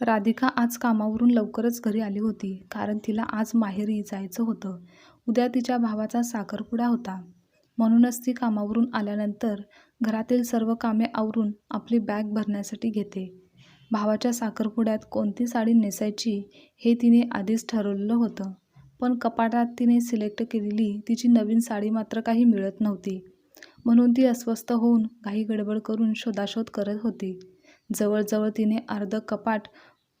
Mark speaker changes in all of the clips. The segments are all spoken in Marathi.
Speaker 1: राधिका आज कामावरून लवकरच घरी आली होती कारण तिला आज माहेरी जायचं होतं. उद्या तिच्या भावाचा साखरपुडा होता. म्हणूनच ती कामावरून आल्यानंतर घरातील सर्व कामे आवरून आपली बॅग भरण्यासाठी घेते. भावाच्या साखरपुड्यात कोणती साडी नेसायची हे तिने आधीच ठरवलेलं होतं. पण कपाटात तिने सिलेक्ट केलेली तिची नवीन साडी मात्र काही मिळत नव्हती. म्हणून ती अस्वस्थ होऊन घाई गडबड करून शोधाशोध करत होती. जवळजवळ तिने अर्धं कपाट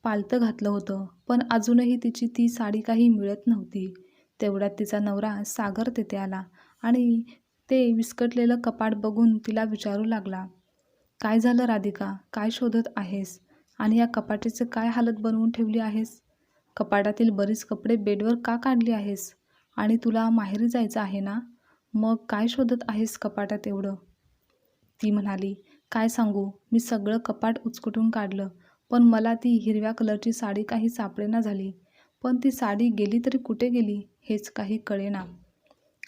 Speaker 1: पालतं घातलं होतं, पण अजूनही तिची ती साडी काही मिळत नव्हती. तेवढ्यात तिचा नवरा सागर तेथे आला आणि ते विस्कटलेलं कपाट बघून तिला विचारू लागला, "काय झालं राधिका? काय शोधत आहेस? आणि या कपाटाची काय हालत बनवून ठेवली आहेस? कपाटातील बरीच कपडे बेडवर का काढली आहेस? आणि तुला माहेरी जायचं आहे ना? मग काय शोधत आहेस कपाटात एवढं?" ती म्हणाली, "काय सांगू, मी सगळं कपाट उचकटून काढलं, पण मला ती हिरव्या कलरची साडी काही सापडेना झाली. पण ती साडी गेली तरी कुठे गेली हेच काही कळेना.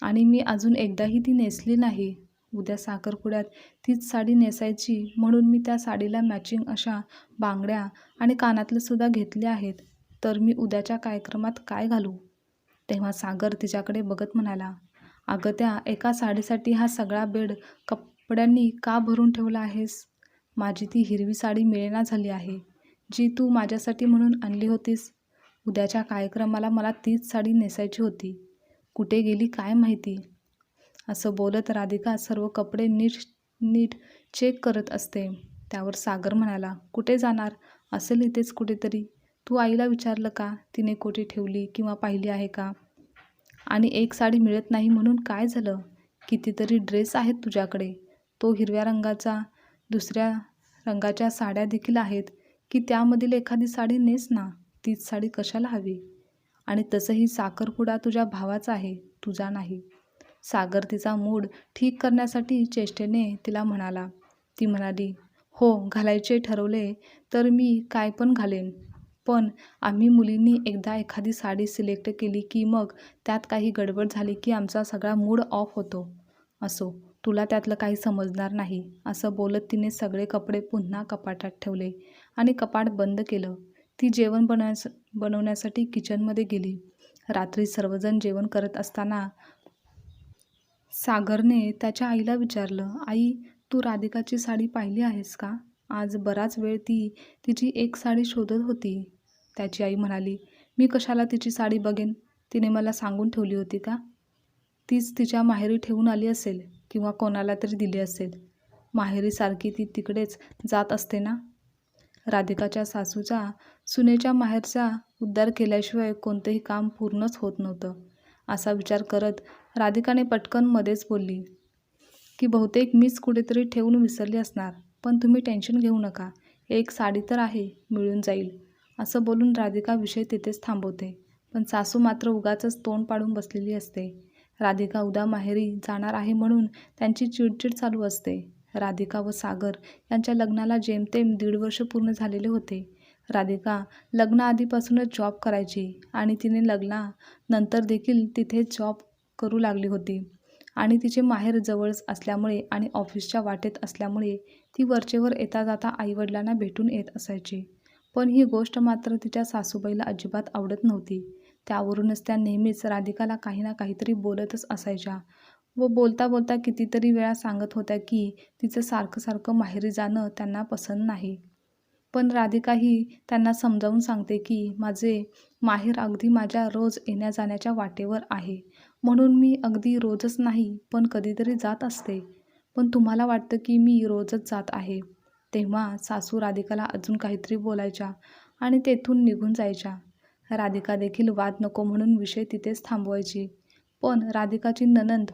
Speaker 1: आणि मी अजून एकदाही ती नेसली नाही. उद्या साखरपुड्यात तीच साडी नेसायची म्हणून मी त्या साडीला मॅचिंग अशा बांगड्या आणि कानातलेसुद्धा घेतले आहेत. तर मी उद्याच्या कार्यक्रमात काय घालू?" तेव्हा सागर तिच्याकडे बघत म्हणाला, "अगं, त्या एका साडीसाठी हा सगळा बेड कपड्यांनी का भरून ठेवला आहेस? माझी ती हिरवी साडी मिळेना झाली आहे, जी तू माझ्यासाठी म्हणून आणली होतीस. उद्याच्या कार्यक्रमाला मला तीच साडी नेसायची होती. कुठे गेली काय माहिती?" असं बोलत राधिका सर्व कपडे नीट नीट चेक करत असते. त्यावर सागर म्हणाला, "कुठे जाणार? असेल इथेच कुठेतरी. तू आईला विचारलं का तिने कुठे ठेवली किंवा पाहिली आहे का? आणि एक साडी मिळत नाही म्हणून काय झालं? कितीतरी ड्रेस आहेत तुझ्याकडे. तो हिरव्या रंगाचा, दुसऱ्या रंगाच्या साड्या देखील आहेत की त्यामधील एखादी साडी नेस ना. तीच साडी कशाला हवी? आणि तसंही साखरपुडा तुझ्या भावाचा आहे, तुझा नाही." सागर तिचा मूड ठीक करण्यासाठी चेष्टेने तिला म्हणाला. ती म्हणाली, "हो, घालायचे ठरवले तर मी काय पण घालेन. पण आम्ही मुलींनी एकदा एखादी साडी सिलेक्ट केली की मग त्यात काही गडबड झाली की आमचा सगळा मूड ऑफ होतो. असो, तुला त्यातलं काही समजणार नाही." असं बोलत तिने सगळे कपडे पुन्हा कपाटात ठेवले आणि कपाट बंद केलं. ती जेवण बनवण्यासाठी किचनमध्ये गेली. रात्री सर्वजण जेवण करत असताना सागरने त्याच्या आईला विचारलं, "आई, तू राधिकाची साडी पाहिली आहेस का? आज बराच वेळ ती तिची एक साडी शोधत होती." त्याची आई म्हणाली, "मी कशाला तिची साडी बघेन? तिने मला सांगून ठेवली होती का? तीच तिच्या माहेरी ठेवून आली असेल किंवा कोणाला तरी दिली असेल. माहेरी सारखी ती तिकडेच जात असते ना." राधिकाच्या सासूचा सुनेच्या माहेरचा उद्धार केल्याशिवाय कोणतंही काम पूर्णच होत नव्हतं. असा विचार करत राधिकाने पटकन मध्येच बोलली, की "बहुतेक मीच कुठेतरी ठेवून विसरली असणार. पण तुम्ही टेन्शन घेऊ नका. एक साडी तर आहे, मिळून जाईल." असं बोलून राधिका विषय तिथेच थांबवते. पण सासू मात्र उगाचच तोंड पाडून बसलेली असते. राधिका उद्या माहेरी जाणार आहे म्हणून त्यांची चिडचिड चालू असते. राधिका व सागर यांच्या लग्नाला जेमतेम 1.5 वर्ष पूर्ण झालेले होते. राधिका लग्नाआधीपासूनच जॉब करायची आणि तिने लग्नानंतर देखील तिथेच जॉब करू लागली होती. आणि तिचे माहेर जवळच असल्यामुळे आणि ऑफिसच्या वाटेत असल्यामुळे ती वरचेवर येता जाता आईवडिलांना भेटून येत असायची. पण ही गोष्ट मात्र तिच्या सासूबाईला अजिबात आवडत नव्हती. त्यावरूनच त्या नेहमीच राधिकाला काही ना काहीतरी बोलतच असायच्या व बोलता बोलता कितीतरी वेळा सांगत होत्या की तिचं सारखं सारखं माहेरी जाणं त्यांना पसंत नाही. पण राधिकाही त्यांना समजावून सांगते की माझे माहेर अगदी माझ्या रोज येण्या जाण्याच्या वाटेवर आहे, म्हणून मी अगदी रोजच नाही पण कधीतरी जात असते. पण तुम्हाला वाटतं की मी रोजच जात आहे. तेव्हा सासू राधिकाला अजून काहीतरी बोलायच्या आणि तेथून निघून जायच्या. राधिका देखील वाद नको म्हणून विषय तिथेच थांबवायची. पण राधिकाची नणंद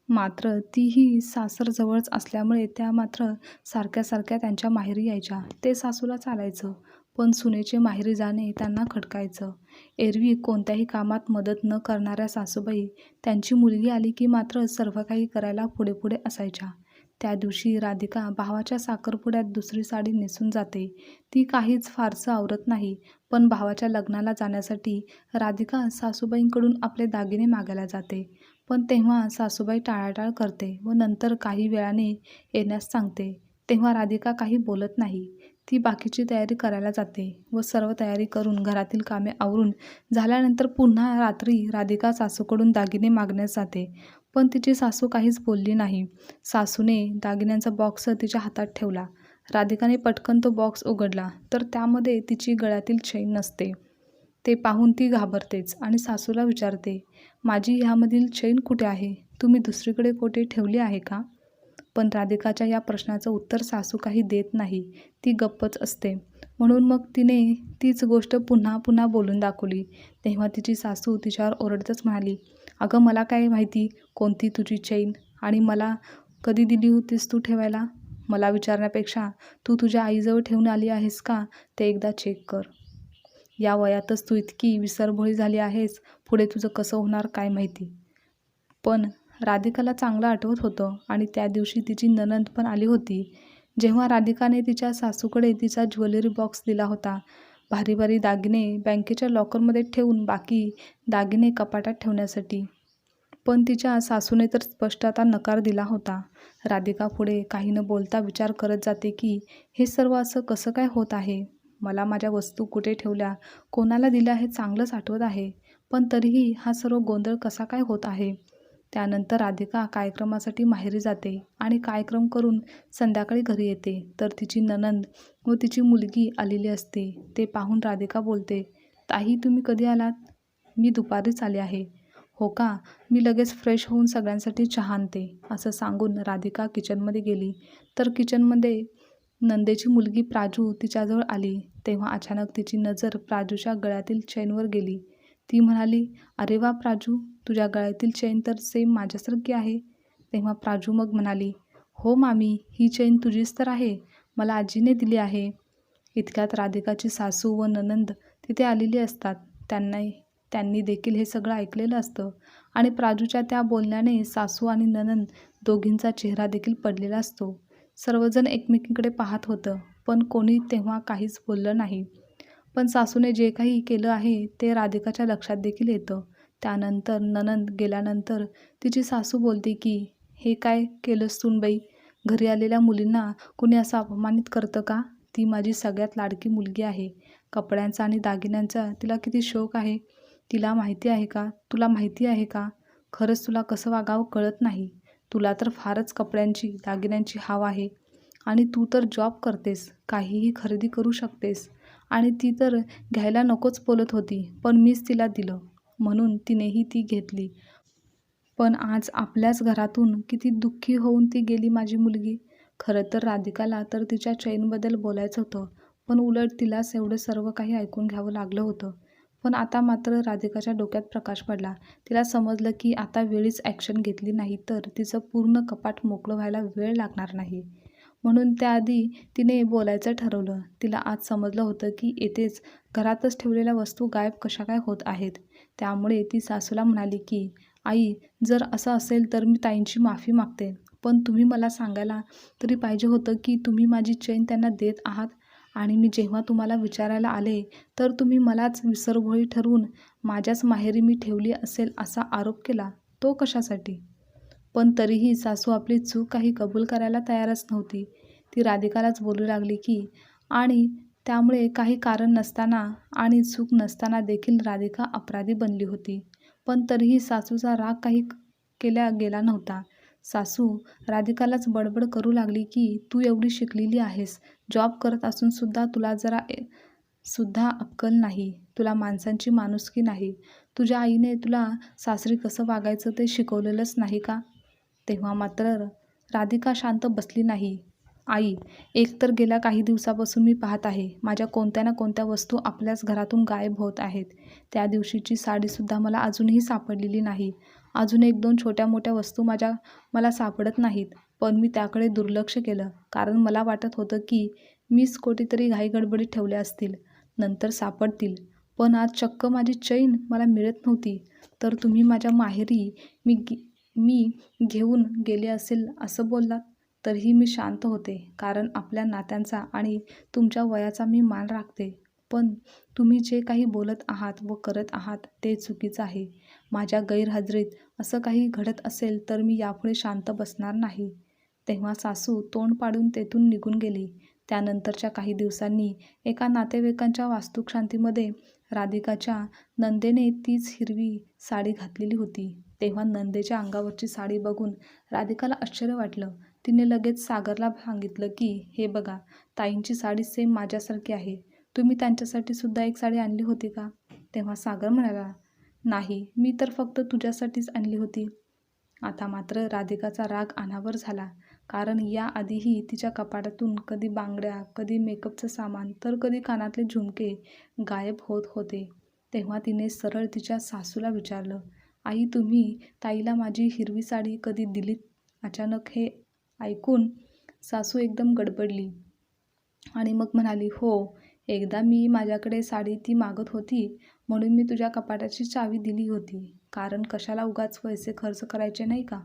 Speaker 1: मात्र तीही सासरजवळच असल्यामुळे त्या मात्र सारख्या सारख्या त्यांच्या माहेरी यायच्या. ते सासूला चालायचं, पण सुनेचे माहेरी जाणे त्यांना खटकायचं. एरवी कोणत्याही कामात मदत न करणाऱ्या सासूबाई त्यांची मुलगी आली की मात्र सर्व काही करायला पुढे पुढे असायच्या. त्या दिवशी राधिका भावाच्या साखरपुड्यात दुसरी साडी नेसून जाते. ती काहीच फारसं आवरत नाही, पण भावाच्या लग्नाला जाण्यासाठी राधिका सासूबाईंकडून आपले दागिने मागायला जाते. पण तेव्हा सासूबाई टाळाटाळ करते व नंतर काही वेळाने येण्यास सांगते. तेव्हा राधिका काही बोलत नाही. ती बाकीची तयारी करायला जाते व सर्व तयारी करून घरातील कामे आवरून झाल्यानंतर पुन्हा रात्री राधिका सासूकडून दागिने मागण्यास जाते. पण तिची सासू काहीच बोलली नाही. सासूने दागिन्यांचा बॉक्स तिच्या हातात ठेवला. राधिकाने पटकन तो बॉक्स उघडला तर त्यामध्ये तिची गळ्यातील चैन नसते. ते पाहून ती घाबरतेच आणि सासूला विचारते, माझी ह्यामधील चैन कुठे आहे? तुम्ही दुसरीकडे कुठे ठेवली आहे का? पण राधिकाच्या या प्रश्नाचं उत्तर सासू काही देत नाही. ती गप्पच असते. म्हणून मग तिने तीच गोष्ट पुन्हा पुन्हा बोलून दाखवली. तेव्हा तिची सासू तिच्यावर ओरडतच म्हणाली, अगं मला काय माहिती कोणती तुझी चैन आणि मला कधी दिली होतीस तू ठेवायला? मला विचारण्यापेक्षा तू तुझ्या आईजवळ ठेवून आली आहेस का ते एकदा चेक कर. या वयातच तू इतकी विसरभोळी झाली आहेस, पुढे तुझं कसं होणार काय माहिती. पण राधिकाला चांगलं आठवत होतं आणि त्या दिवशी तिची नणंद पण आली होती. जेव्हा राधिकाने तिच्या सासूकडे तिचा ज्वेलरी बॉक्स दिला होता. भारी भारी दागिने बँकेच्या लॉकरमध्ये ठेवून बाकी दागिने कपाटात ठेवण्यासाठी. पण तिच्या सासूने तर स्पष्ट आता नकार दिला होता. राधिका पुढे काही न बोलता विचार करत जाते की हे सर्व असं कसं काय होत आहे. मला माझ्या वस्तू कुठे ठेवल्या, कोणाला दिल्या हे चांगलंच आठवत आहे. पण तरीही हा सर्व गोंधळ कसा काय होत आहे. त्यानंतर राधिका कार्यक्रमासाठी माहेरी जाते आणि कार्यक्रम करून संध्याकाळी घरी येते तर तिची नणंद व तिची मुलगी आलेली असते. ते पाहून राधिका बोलते, ताई तुम्ही कधी आलात? मी दुपारीच आले आहे. हो का, मी लगेच फ्रेश होऊन सगळ्यांसाठी चहा आणते, असं सांगून राधिका किचनमध्ये गेली तर किचनमध्ये नंदेची मुलगी प्राजू तिच्याजवळ आली. तेव्हा अचानक तिची नजर प्राजूच्या गळ्यातील चैनवर गेली. ती म्हणाली, अरे वा प्राजू, तुझ्या गळ्यातील चैन तर सेम माझ्यासारखी आहे. तेव्हा प्राजू मग म्हणाली, हो मामी, ही चैन तुझीच तर आहे, मला आजीने दिली आहे. इतक्यात राधिकाची सासू व नणंद तिथे आलेली असतात. त्यांनी देखील हे सगळं ऐकलेलं असतं आणि प्राजूच्या त्या बोलण्याने सासू आणि नणंद दोघींचा चेहरा देखील पडलेला असतो. सर्वजण एकमेकींकडे पाहत होतं पण कोणी तेव्हा काहीच बोललं नाही. पण सासूने जे काही केलं आहे ते राधिकाच्या लक्षात देखील येतं. त्यानंतर नणंद गेल्यानंतर तिची सासू बोलते की हे काय केलंस सूनबाई? घरी आलेल्या मुलींना कुणी असं अपमानित करतं का? ती माझी सगळ्यात लाडकी मुलगी आहे. कपड्यांचा आणि दागिन्यांचा तिला किती शौक आहे. तिला माहिती आहे का, तुला माहिती आहे का? खरंच तुला कसं वागावं कळत नाही. तुला तर फारच कपड्यांची दागिन्यांची हाव आहे आणि तू तर जॉब करतेस, काहीही खरेदी करू शकतेस आणि ती तर घ्यायला नकोच बोलत होती पण मीच तिला दिलं म्हणून तिनेही ती घेतली. पण आज आपल्याच घरातून किती दुःखी होऊन ती गेली माझी मुलगी. खरं तर राधिकाला तर तिच्या चैनबद्दल बोलायचं होतं पण उलट तिलाच एवढं सर्व काही ऐकून घ्यावं लागलं होतं. पण आता मात्र राधिकाच्या डोक्यात प्रकाश पडला. तिला समजलं की आता वेळीच ॲक्शन घेतली नाही तर तिचं पूर्ण कपाट मोकळं व्हायला वेळ लागणार नाही. म्हणून त्याआधी तिने बोलायचं ठरवलं. तिला आज समजलं होतं की येथेच घरातच ठेवलेल्या वस्तू गायब कशा काय होत आहेत. त्यामुळे ती सासूला म्हणाली की आई, जर असं असेल तर मी ताईंची माफी मागते. पण तुम्ही मला सांगायला तरी पाहिजे होतं की तुम्ही माझी चैन त्यांना देत आहात आणि मी जेव्हा तुम्हाला विचारायला आले तर तुम्ही मलाच विसरभोळी ठरवून माझ्याच माहेरी मी ठेवली असेल असा आरोप केला. तो कशासाठी? पण तरीही सासू आपली चूक काही कबूल करायला तयारच नव्हती. ती राधिकालाच बोलू लागली की आणि त्यामुळे काही कारण नसताना आणि चूक नसताना देखील राधिका अपराधी बनली होती. पण तरीही सासूचा राग काही केला गेला नव्हता. सासू राधिकालाच बडबड करू लागली की तू एवढी शिकलेली आहेस, जॉब करत असून सुद्धा तुला जरा सुद्धा अक्कल नाही. तुला माणसांची माणुसकी नाही. तुझ्या आईने तुला सासरी कसं वागायचं ते शिकवलेलंच नाही का? तेव्हा मात्र राधिका शांत बसली नाही. आई, एकतर गेल्या काही दिवसापासून मी पाहत आहे माझ्या कोणत्या ना कोणत्या वस्तू आपल्याच घरातून गायब होत आहेत. त्या दिवशीची साडीसुद्धा मला अजूनही सापडलेली नाही. अजून एक दोन छोट्या मोठ्या वस्तू मला सापडत नाहीत. पण मी त्याकडे दुर्लक्ष केलं कारण मला वाटत होतं की मीच कुठेतरी घाईगडबडीत ठेवल्या असतील, नंतर सापडतील. पण आज चक्क माझी चैन मला मिळत नव्हती. तर तुम्ही माझ्या माहेरी मी घेऊन गेले असेल असं बोललात. तरीही मी शांत होते कारण आपल्या नात्यांचा आणि तुमच्या वयाचा मी मान राखते. पण तुम्ही जे काही बोलत आहात व करत आहात ते चुकीचं आहे. माझ्या गैरहजेरीत असं काही घडत असेल तर मी यापुढे शांत बसणार नाही. तेव्हा सासू तोंड पाडून तेथून निघून गेली. त्यानंतरच्या काही दिवसांनी एका नातेवाईकांच्या वास्तुशांतीमध्ये राधिकाच्या नंदेने तीच हिरवी साडी घातलेली होती. तेव्हा नंदेच्या अंगावरची साडी बघून राधिकाला आश्चर्य वाटलं. तिने लगेच सागरला सांगितलं की हे बघा, ताईंची साडी सेम माझ्यासारखी आहे. तुम्ही त्यांच्यासाठी सुद्धा एक साडी आणली होती का? तेव्हा सागर म्हणाला, नाही, मी तर फक्त तुझ्यासाठीच आणली होती. आता मात्र राधिकाचा राग अनावर झाला, कारण याआधीही तिच्या कपाटातून कधी बांगड्या, कधी मेकअपचं सामान, तर कधी कानातले झुमके गायब होत होते. तेव्हा तिने सरळ तिच्या सासूला विचारलं, आई, तुम्ही ताईला माझी हिरवी साडी कधी दिलीत? अचानक हे ऐकून सासू एकदम गडबडली आणि मग म्हणाली, हो, एकदा मी माझ्याकडे साडी ती मागत होती म्हणून मी तुझ्या कपाटाची चावी दिली होती, कारण कशाला उगाच पैसे खर्च करायचे नाही का?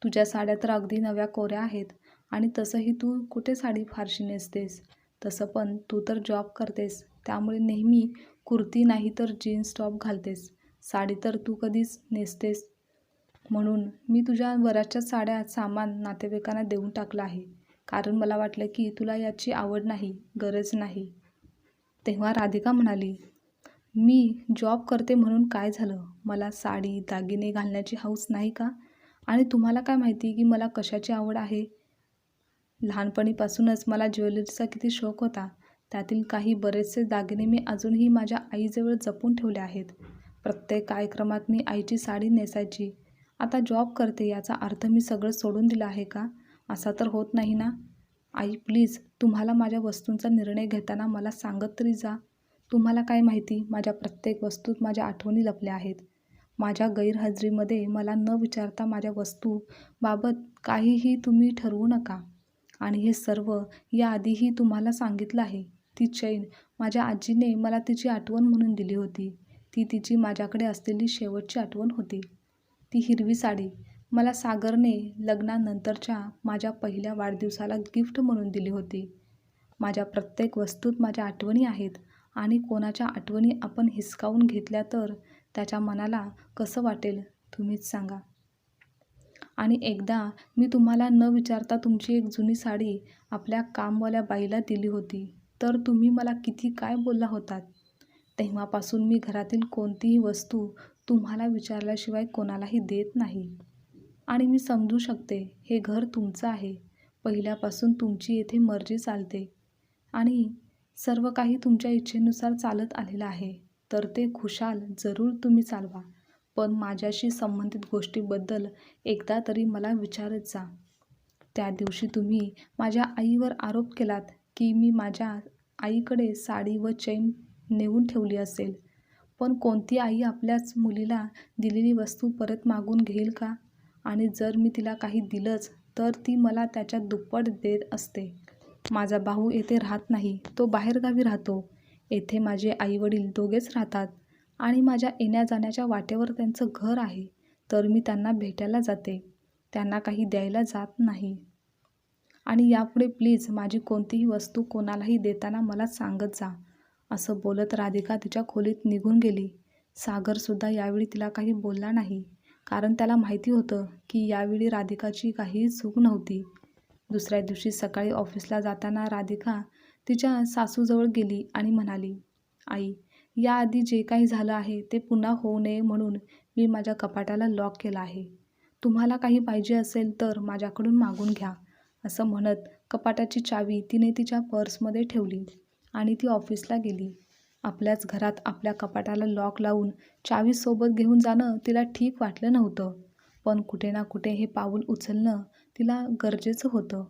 Speaker 1: तुझ्या साड्या तर अगदी नव्या कोऱ्या आहेत आणि तसंही तू कुठे साडी फारशी नेसतेस. तसं पण तू तर जॉब करतेस, त्यामुळे नेहमी कुर्ती नाही तर जीन्स टॉप घालतेस. साडी तर तू कधीच नेसतेस. म्हणून मी तुझ्या बऱ्याचशा साड्या सामान नातेवाईकांना देऊन टाकलं आहे, कारण मला वाटलं की तुला याची आवड नाही, गरज नाही. तेव्हा राधिका म्हणाली, मी जॉब करते म्हणून काय झालं? मला साडी, दागिने घालण्याची हौस नाही का? आणि तुम्हाला काय माहिती की मला कशाची आवड आहे? लहानपणीपासूनच मला ज्वेलरीचा किती शौक होता. त्यातील काही बरेचसे दागिने मी अजूनही माझ्या आईजवळ जपून ठेवले आहेत. प्रत्येक कार्यक्रमात मी आईची साडी नेसायची. आता जॉब करते याचा अर्थ मी सगळं सोडून दिलं आहे का? असा तर होत नाही ना? आई, प्लीज, तुम्हाला माझ्या वस्तूंचा निर्णय घेताना मला सांगत तरी जा. तुम्हाला काय माहिती, माझ्या प्रत्येक वस्तूत माझ्या आठवणी लपल्या आहेत. माझ्या गैरहजेरीमध्ये मला न विचारता माझ्या वस्तूबाबत काहीही तुम्ही ठरवू नका. आणि हे सर्व याआधीही तुम्हाला सांगितलं आहे. ती चैन माझ्या आजीने मला तिची आठवण म्हणून दिली होती. ती तिची माझ्याकडे असलेली शेवटची आठवण होती. ती हिरवी साडी मला सागरने लग्नानंतरच्या माझ्या पहिल्या वाढदिवसाला गिफ्ट म्हणून दिली होती. माझ्या प्रत्येक वस्तूत माझ्या आठवणी आहेत आणि कोणाच्या आठवणी आपण हिसकावून घेतल्या तर त्याच्या मनाला कसं वाटेल तुम्हीच सांगा. आणि एकदा मी तुम्हाला न विचारता तुमची एक जुनी साडी आपल्या कामवाल्या बाईला दिली होती, तर तुम्ही मला किती काय बोलला होतात. तेव्हापासून मी घरातील कोणतीही वस्तू तुम्हाला विचारल्याशिवाय कोणालाही देत नाही. आणि मी समजू शकते, हे घर तुमचं आहे. पहिल्यापासून तुमची येथे मर्जी चालते आणि सर्व काही तुमच्या इच्छेनुसार चालत आलेलं आहे, तर ते खुशाल जरूर तुम्ही चालवा. पण माझ्याशी संबंधित गोष्टीबद्दल एकदा तरी मला विचारत जा. त्या दिवशी तुम्ही माझ्या आईवर आरोप केलात की मी माझ्या आईकडे साडी व चैन नेऊन ठेवली असेल. पण कोणती आई आपल्याच मुलीला दिलेली वस्तू परत मागून घेईल का? आणि जर मी तिला काही दिलंच तर ती मला त्याच्या दुप्पट देत असते. माझा भाऊ येथे राहत नाही, तो बाहेरगावी राहतो. येथे माझे आईवडील दोघेच राहतात आणि माझ्या येण्या जाण्याच्या वाटेवर त्यांचं घर आहे, तर मी त्यांना भेटायला जाते. त्यांना काही द्यायला जात नाही. आणि यापुढे प्लीज माझी कोणतीही वस्तू कोणालाही देताना मला सांगत जा. असं बोलत राधिका तिच्या खोलीत निघून गेली. सागरसुद्धा यावेळी तिला काही बोलला नाही, कारण त्याला माहिती होतं की यावेळी राधिकाची काहीही चूक नव्हती. दुसऱ्या दिवशी सकाळी ऑफिसला जाताना राधिका तिच्या सासूजवळ गेली आणि म्हणाली, आई, याआधी जे काही झालं आहे ते पुन्हा होऊ नये म्हणून मी माझ्या कपाटाला लॉक केलं आहे. तुम्हाला काही पाहिजे असेल तर माझ्याकडून मागून घ्या. असं म्हणत कपाटाची चावी तिने तिच्या पर्समध्ये ठेवली आणि ती ऑफिसला गेली. आपल्याच घरात आपल्या कपाटाला लॉक लावून चावी सोबत घेऊन जाणं तिला ठीक वाटलं नव्हतं, पण कुठे ना कुठे हे पाऊल उचलणं तिला गरजेचं होतं.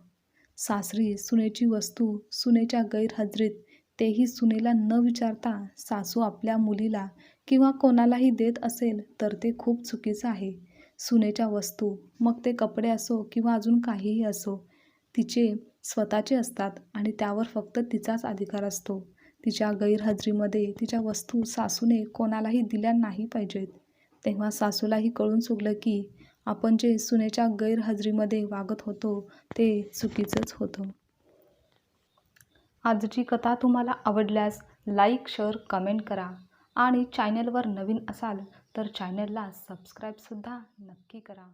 Speaker 1: सासरी सुनेची वस्तू सुनेच्या गैरहजेरीत, तेही सुनेला न विचारता सासू आपल्या मुलीला किंवा कोणालाही देत असेल तर ते खूप चुकीचं आहे. सुनेच्या वस्तू, मग ते कपडे असो किंवा अजून काहीही असो, तिचे स्वतःचे असतात आणि त्यावर फक्त तिचाच अधिकार असतो. तिच्या गैरहजेरीमध्ये तिच्या वस्तू सासूने कोणालाही दिल्या नाही पाहिजेत. तेव्हा सासूलाही कळून चुकलं की आपण जे सुनेच्या गैरहजेरीमध्ये वागत होतो ते चुकीचंच होतं. आजची कथा तुम्हाला आवडल्यास लाईक, शेअर, कमेंट करा आणि चॅनलवर नवीन असाल तर चॅनलला सबस्क्राईबसुद्धा नक्की करा.